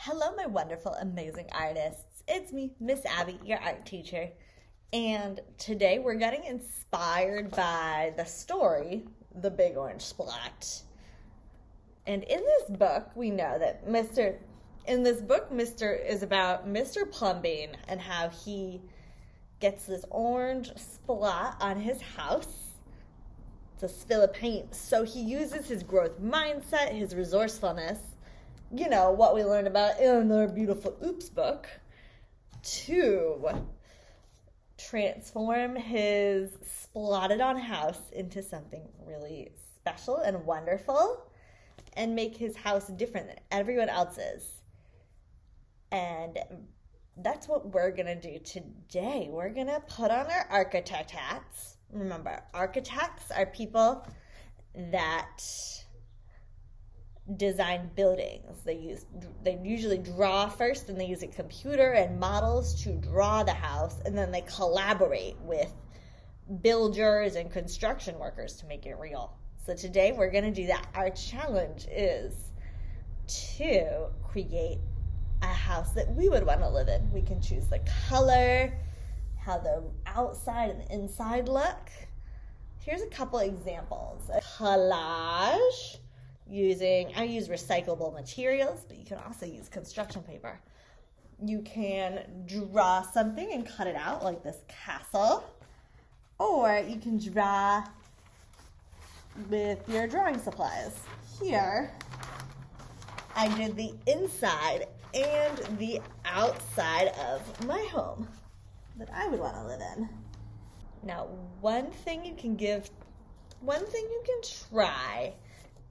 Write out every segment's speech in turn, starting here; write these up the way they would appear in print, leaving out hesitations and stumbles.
Hello, my wonderful, amazing artists. It's me, Miss Abby, your art teacher. And today we're getting inspired by the story, The Big Orange Splat. And in this book, we know that Mr. is about Mr. Plumbean and how he gets this orange splat on his house. It's a spill of paint. So he uses his growth mindset, his resourcefulness, you know, what we learned about in our beautiful Oops book, to transform his splatted on house into something really special and wonderful and make his house different than everyone else's. And that's what we're going to do today. We're going to put on our architect hats. Remember, architects are people that design buildings. They usually draw first, and they use a computer and models to draw the house, and then they collaborate with builders and construction workers to make it real. So today we're going to do that. Our challenge is to create a house that we would want to live in. We can choose the color, how the outside and the inside look. Here's a couple examples. A collage. I use recyclable materials, but you can also use construction paper. You can draw something and cut it out, like this castle, or you can draw with your drawing supplies. Here, I did the inside and the outside of my home that I would want to live in. Now, one thing you can try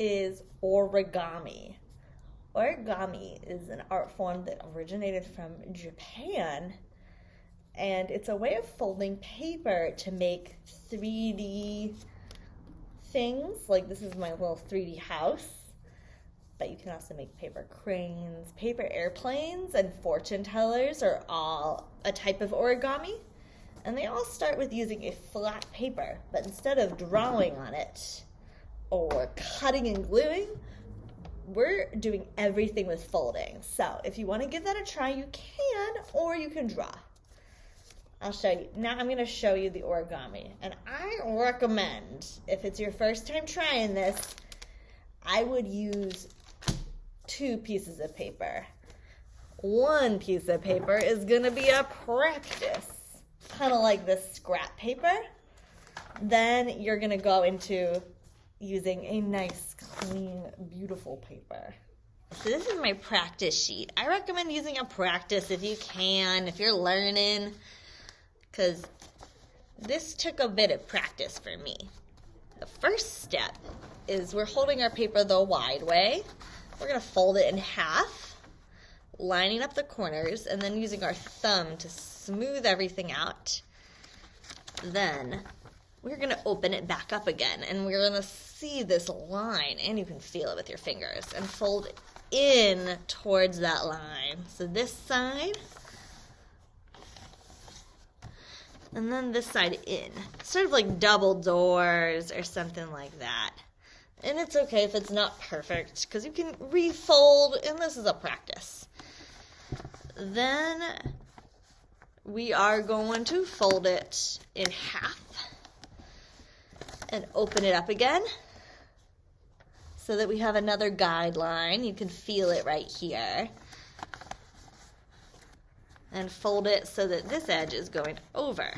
is origami. Origami is an art form that originated from Japan, and it's a way of folding paper to make 3D things. Like, this is my little 3D house, but you can also make paper cranes, paper airplanes, and fortune tellers are all a type of origami. And they all start with using a flat paper, but instead of drawing on it or cutting and gluing, we're doing everything with folding. So if you want to give that a try, you can, or you can draw. I'll show you. Now I'm going to show you the origami. And I recommend, if it's your first time trying this, I would use 2 pieces of paper. 1 piece of paper is going to be a practice, kind of like this scrap paper. Then you're going to go into using a nice, clean, beautiful paper. So this is my practice sheet. I recommend using a practice if you can, if you're learning, because this took a bit of practice for me. The first step is we're holding our paper the wide way. We're going to fold it in half, lining up the corners, and then using our thumb to smooth everything out. Then we're going to open it back up again, and we're going to see this line, and you can feel it with your fingers, and fold in towards that line. So this side, and then this side in. Sort of like double doors or something like that. And it's okay if it's not perfect, because you can refold, and this is a practice. Then we are going to fold it in half and open it up again so that we have another guideline. You can feel it right here. And fold it so that this edge is going over.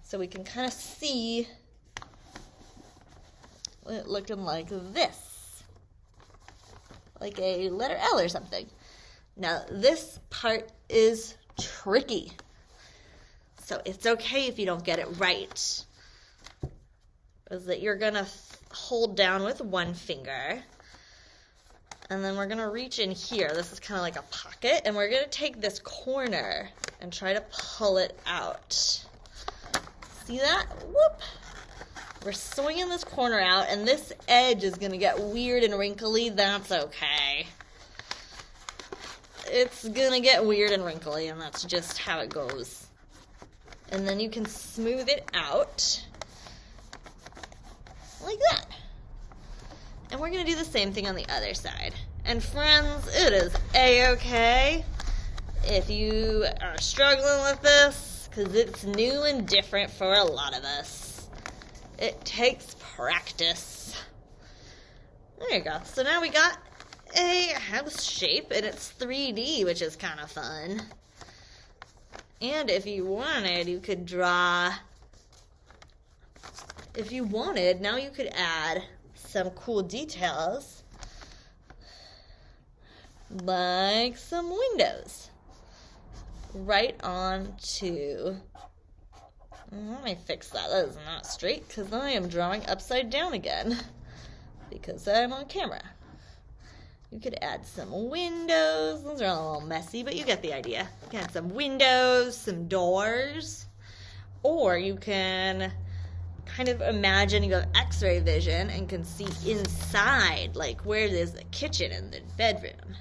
So we can kind of see it looking like this. Like a letter L or something. Now, this part is tricky. So it's okay if you don't get it right. Is that you're going to hold down with 1 finger. And then we're going to reach in here. This is kind of like a pocket. And we're going to take this corner and try to pull it out. See that? Whoop! We're swinging this corner out, and this edge is going to get weird and wrinkly. That's okay. It's going to get weird and wrinkly, and that's just how it goes. And then you can smooth it out like that. And we're going to do the same thing on the other side. And friends, it is a-okay if you are struggling with this, because it's new and different for a lot of us. It takes practice. There you go. So now we got a house shape, and it's 3D, which is kind of fun. And if you wanted, you could draw... If you wanted, now you could add some cool details, like some windows, right onto... Let me fix that. That is not straight, because I am drawing upside down again, because I'm on camera. You could add some windows. Those are a little messy, but you get the idea. You can add some windows, some doors, or you can kind of imagine you have x-ray vision and can see inside, like where there's the kitchen and the bedroom.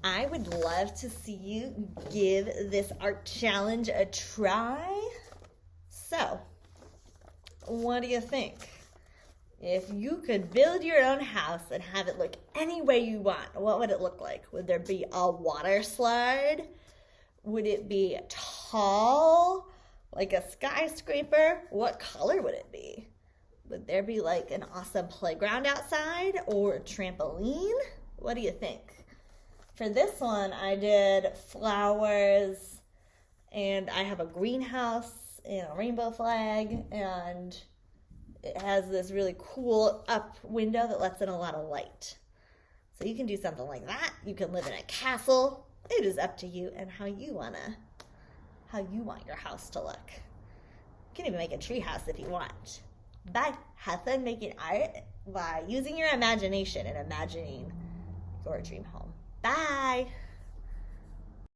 I would love to see you give this art challenge a try. So, what do you think? If you could build your own house and have it look any way you want, what would it look like? Would there be a water slide? Would it be tall, like a skyscraper? What color would it be? Would there be like an awesome playground outside or a trampoline? What do you think? For this one, I did flowers, and I have a greenhouse and a rainbow flag, and it has this really cool up window that lets in a lot of light. So you can do something like that. You can live in a castle. It is up to you and how you want your house to look. You can even make a tree house if you want. Bye. Have fun making art by using your imagination and imagining your dream home. Bye.